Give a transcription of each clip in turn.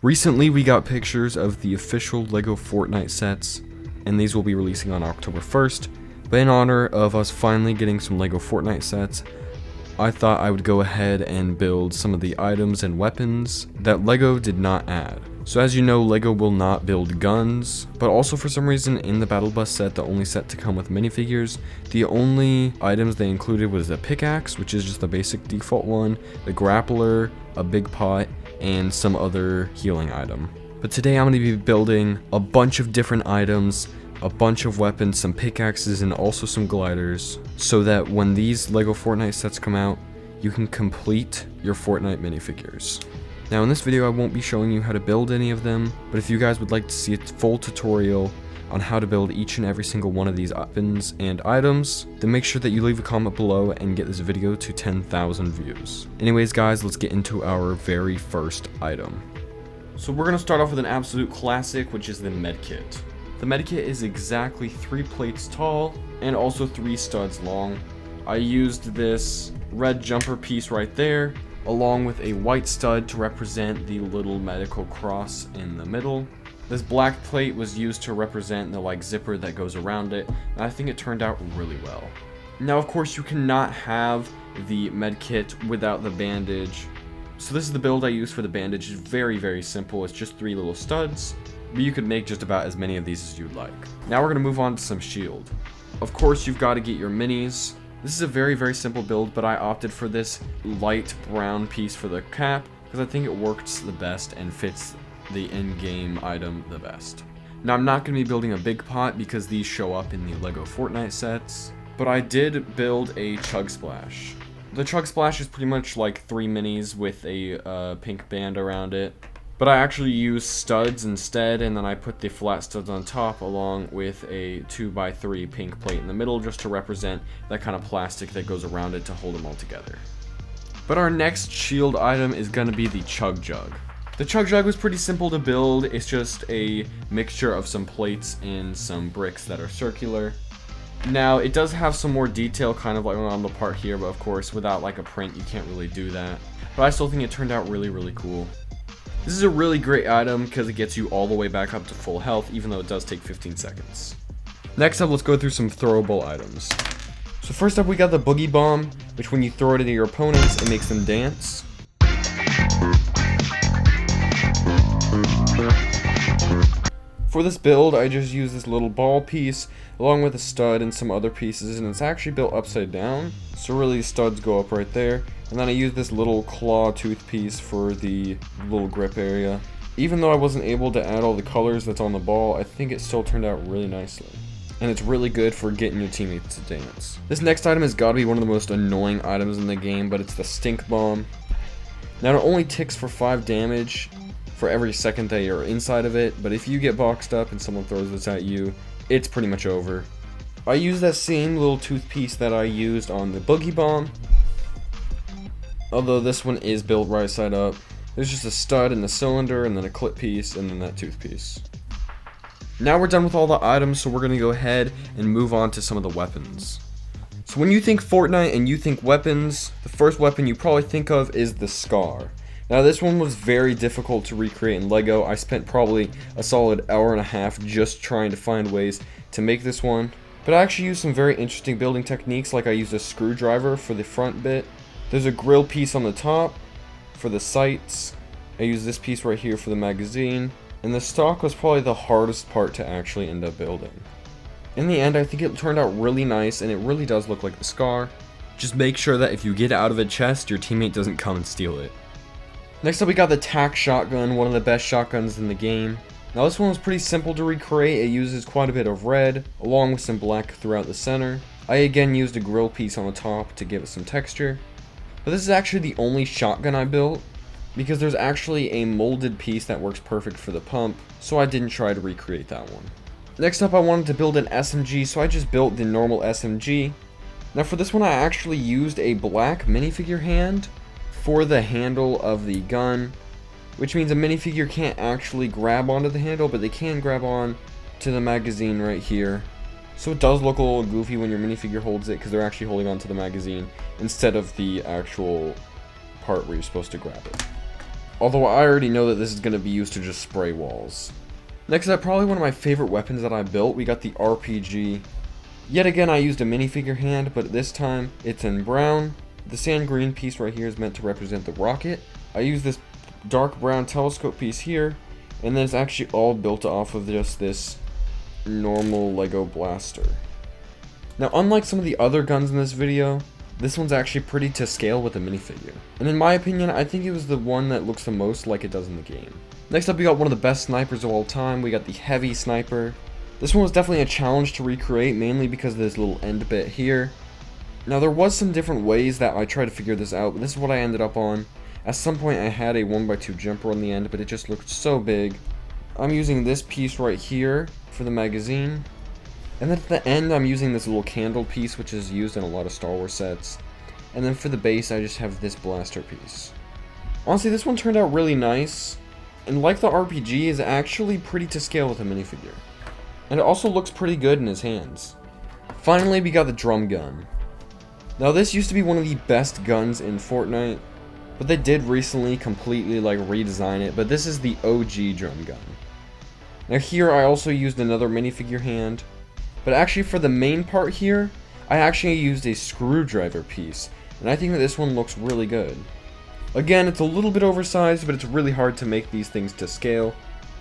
Recently, we got pictures of the official Lego Fortnite sets, and these will be releasing on October 1st. But in honor of us finally getting some Lego Fortnite sets, I thought I would go ahead and build some of the items and weapons that Lego did not add. So as you know, Lego will not build guns, but also for some reason in the Battle Bus set, the only set to come with minifigures, the only items they included was a pickaxe, which is just the basic default one, the grappler, a big pot, and some other healing item. But today I'm going to be building a bunch of different items, a bunch of weapons, some pickaxes, and also some gliders, so that when these Lego Fortnite sets come out, you can complete your Fortnite minifigures. Now in this video I won't be showing you how to build any of them, but if you guys would like to see a full tutorial on how to build each and every single one of these weapons and items, then make sure that you leave a comment below and get this video to 10,000 views. Anyways guys, let's get into our very first item. So we're going to start off with an absolute classic, which is the medkit. The medkit is exactly 3 plates tall and also 3 studs long. I used this red jumper piece right there, along with a white stud to represent the little medical cross in the middle. This black plate was used to represent the zipper that goes around it, and I think it turned out really well. Now of course you cannot have the medkit without the bandage. So this is the build I use for the bandage. It's very simple. It's just 3 little studs, but you could make just about as many of these as you'd like. Now we're going to move on to some shield. Of course you've got to get your minis. This is a very simple build, but I opted for this light brown piece for the cap because I think it works the best and fits the in-game item the best. Now I'm not going to be building a big pot because these show up in the Lego Fortnite sets, but I did build a chug splash. The chug splash is pretty much like 3 minis with a pink band around it. But I actually used studs instead, and then I put the flat studs on top along with a 2x3 pink plate in the middle just to represent that kind of plastic that goes around it to hold them all together. But our next shield item is going to be the chug jug. The chug jug was pretty simple to build. It's just a mixture of some plates and some bricks that are circular. Now it does have some more detail kind of like on the part here, but of course without like a print you can't really do that. But I still think it turned out really cool. This is a really great item because it gets you all the way back up to full health, even though it does take 15 seconds. Next up, let's go through some throwable items. So first up, we got the boogie bomb, which when you throw it into your opponents, it makes them dance. For this build, I just used this little ball piece, along with a stud and some other pieces, and it's actually built upside down. So really, the studs go up right there. And then I used this little claw tooth piece for the little grip area. Even though I wasn't able to add all the colors that's on the ball, I think it still turned out really nicely. And it's really good for getting your teammates to dance. This next item has got to be one of the most annoying items in the game, but it's the stink bomb. Now it only ticks for 5 damage for every second that you're inside of it, but if you get boxed up and someone throws this at you, it's pretty much over. I used that same little tooth piece that I used on the boogie bomb, although this one is built right side up. There's just a stud and a cylinder and then a clip piece and then that tooth piece. Now we're done with all the items, so we're going to go ahead and move on to some of the weapons. So when you think Fortnite and you think weapons, the first weapon you probably think of is the Scar. Now this one was very difficult to recreate in Lego. I spent probably a solid hour and a half just trying to find ways to make this one. But I actually used some very interesting building techniques, like I used a screwdriver for the front bit. There's a grill piece on the top for the sights. I used this piece right here for the magazine. And the stock was probably the hardest part to actually end up building. In the end, I think it turned out really nice, and it really does look like the Scar. Just make sure that if you get out of a chest, your teammate doesn't come and steal it. Next up, we got the tac shotgun, one of the best shotguns in the game. Now this one was pretty simple to recreate. It uses quite a bit of red, along with some black throughout the center. I again used a grill piece on the top to give it some texture. But this is actually the only shotgun I built, because there's actually a molded piece that works perfect for the pump, so I didn't try to recreate that one. Next up, I wanted to build an SMG, so I just built the normal SMG. Now for this one, I actually used a black minifigure hand for the handle of the gun, which means a minifigure can't actually grab onto the handle, but they can grab on to the magazine right here. So it does look a little goofy when your minifigure holds it, because they're actually holding onto the magazine instead of the actual part where you're supposed to grab it. Although I already know that this is going to be used to just spray walls. Next up, probably one of my favorite weapons that I built, we got the RPG. Yet again, I used a minifigure hand, but this time it's in brown. The sand green piece right here is meant to represent the rocket. I used this dark brown telescope piece here, and then it's actually all built off of just this normal Lego blaster. Now, unlike some of the other guns in this video, this one's actually pretty to scale with the minifigure. And in my opinion, I think it was the one that looks the most like it does in the game. Next up, we got one of the best snipers of all time. We got the heavy sniper. This one was definitely a challenge to recreate, mainly because of this little end bit here. Now, there was some different ways that I tried to figure this out, but this is what I ended up on. At some point, I had a 1x2 jumper on the end, but it just looked so big. I'm using this piece right here for the magazine. And then at the end, I'm using this little candle piece, which is used in a lot of Star Wars sets. And then for the base, I just have this blaster piece. Honestly, this one turned out really nice. And like the RPG, is actually pretty to scale with a minifigure. And it also looks pretty good in his hands. Finally, we got the drum gun. Now, this used to be one of the best guns in Fortnite, but they did recently completely redesign it. But this is the OG drum gun. Now here, I also used another minifigure hand. But actually for the main part here, I actually used a screwdriver piece, and I think that this one looks really good. Again, it's a little bit oversized, but it's really hard to make these things to scale,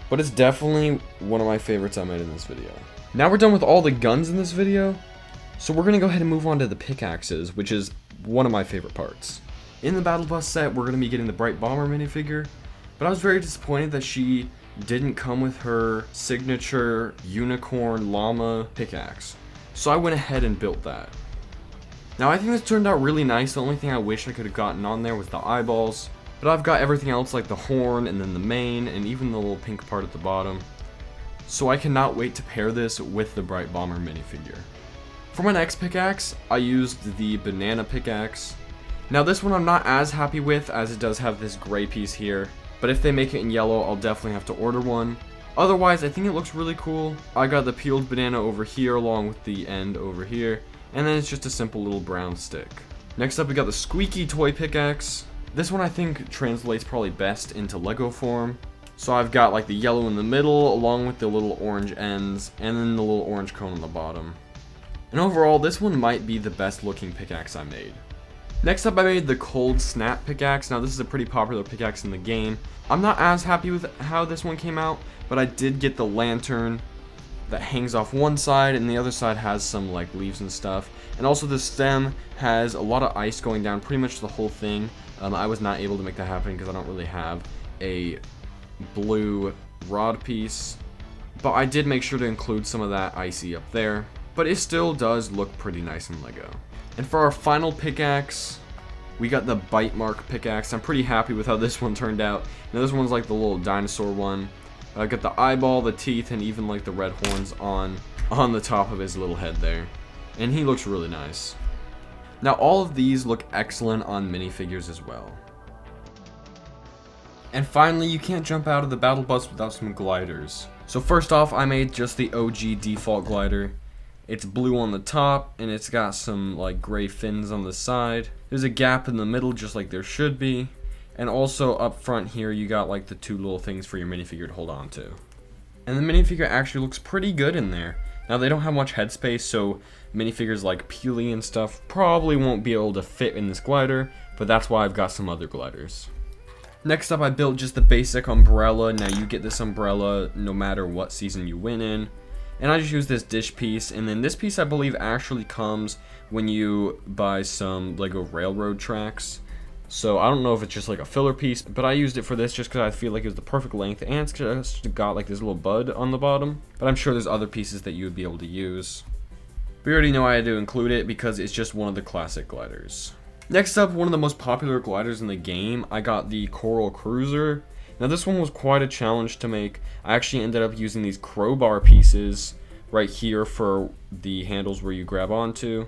but it's definitely one of my favorites I made in this video. Now we're done with all the guns in this video, so we're going to go ahead and move on to the pickaxes, which is one of my favorite parts. In the Battle Bus set, we're going to be getting the Bright Bomber minifigure, but I was very disappointed that she didn't come with her signature unicorn llama pickaxe. So I went ahead and built that. Now I think this turned out really nice. The only thing I wish I could have gotten on there was the eyeballs. But I've got everything else like the horn and then the mane and even the little pink part at the bottom. So I cannot wait to pair this with the Bright Bomber minifigure. For my next pickaxe, I used the banana pickaxe. Now this one I'm not as happy with as it does have this gray piece here. But if they make it in yellow, I'll definitely have to order one. Otherwise, I think it looks really cool. I got the peeled banana over here along with the end over here. And then it's just a simple little brown stick. Next up, we got the squeaky toy pickaxe. This one I think translates probably best into Lego form. So I've got like the yellow in the middle along with the little orange ends and then the little orange cone on the bottom. And overall, this one might be the best looking pickaxe I made. Next up, I made the Cold Snap pickaxe. Now, this is a pretty popular pickaxe in the game. I'm not as happy with how this one came out, but I did get the lantern that hangs off one side, and the other side has some like leaves and stuff. And also, the stem has a lot of ice going down pretty much the whole thing. I was not able to make that happen because I don't really have a blue rod piece, but I did make sure to include some of that icy up there. But it still does look pretty nice in Lego. And for our final pickaxe, we got the Bite Mark pickaxe. I'm pretty happy with how this one turned out. Now this one's like the little dinosaur one. I've got the eyeball, the teeth, and even like the red horns on the top of his little head there. And he looks really nice. Now all of these look excellent on minifigures as well. And finally, you can't jump out of the battle bus without some gliders. So first off, I made just the OG default glider. It's blue on the top, and it's got some like gray fins on the side. There's a gap in the middle just like there should be. And also up front here, you got like the two little things for your minifigure to hold on to. And the minifigure actually looks pretty good in there. Now they don't have much headspace, so minifigures like Peely and stuff probably won't be able to fit in this glider, but that's why I've got some other gliders. Next up, I built just the basic umbrella. Now you get this umbrella no matter what season you win in. And I just used this dish piece, and then this piece I believe actually comes when you buy some Lego railroad tracks. So I don't know if it's just like a filler piece, but I used it for this just because I feel like it was the perfect length, and it's just got like this little bud on the bottom. But I'm sure there's other pieces that you would be able to use. We already know I had to include it because it's just one of the classic gliders. Next up, one of the most popular gliders in the game, I got the Coral Cruiser. Now this one was quite a challenge to make. I actually ended up using these crowbar pieces right here for the handles where you grab onto.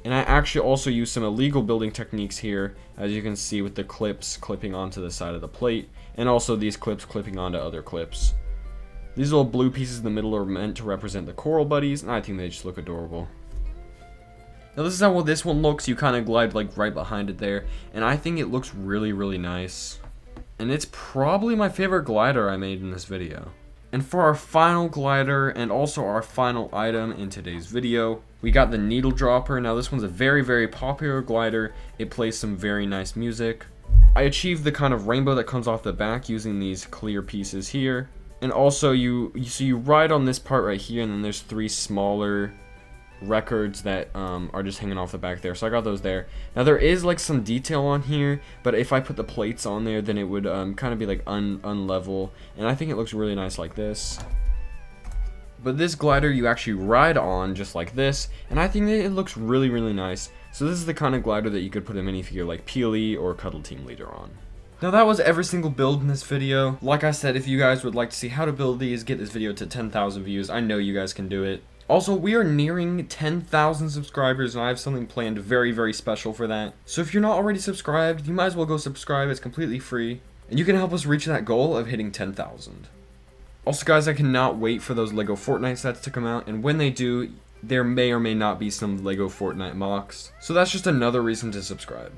And I actually also used some illegal building techniques here, as you can see with the clips clipping onto the side of the plate, and also these clips clipping onto other clips. These little blue pieces in the middle are meant to represent the coral buddies, and I think they just look adorable. Now this is how this one looks. You kind of glide like right behind it there, and I think it looks really, really nice. And it's probably my favorite glider I made in this video. And for our final glider, and also our final item in today's video, we got the needle dropper. Now this one's a very, very popular glider. It plays some very nice music. I achieved the kind of rainbow that comes off the back using these clear pieces here. And also you ride on this part right here, and then there's 3 smaller records that are just hanging off the back there. So I got those there. Now there is like some detail on here, but if I put the plates on there, then it would kind of be like unlevel, and I think it looks really nice like this. But this glider you actually ride on just like this, and I think that it looks really, really nice. So this is the kind of glider that you could put a minifigure like Peely or Cuddle Team Leader on. Now that was every single build in this video. Like I said, if you guys would like to see how to build these, get this video to 10,000 views. I know you guys can do it. Also, we are nearing 10,000 subscribers, and I have something planned very, very special for that. So if you're not already subscribed, you might as well go subscribe. It's completely free, and you can help us reach that goal of hitting 10,000. Also, guys, I cannot wait for those Lego Fortnite sets to come out, and when they do, there may or may not be some Lego Fortnite mocks. So that's just another reason to subscribe.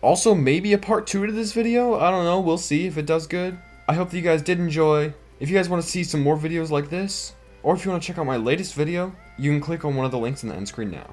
Also, maybe a part 2 to this video. I don't know. We'll see if it does good. I hope that you guys did enjoy. If you guys want to see some more videos like this, or if you want to check out my latest video, you can click on one of the links in the end screen now.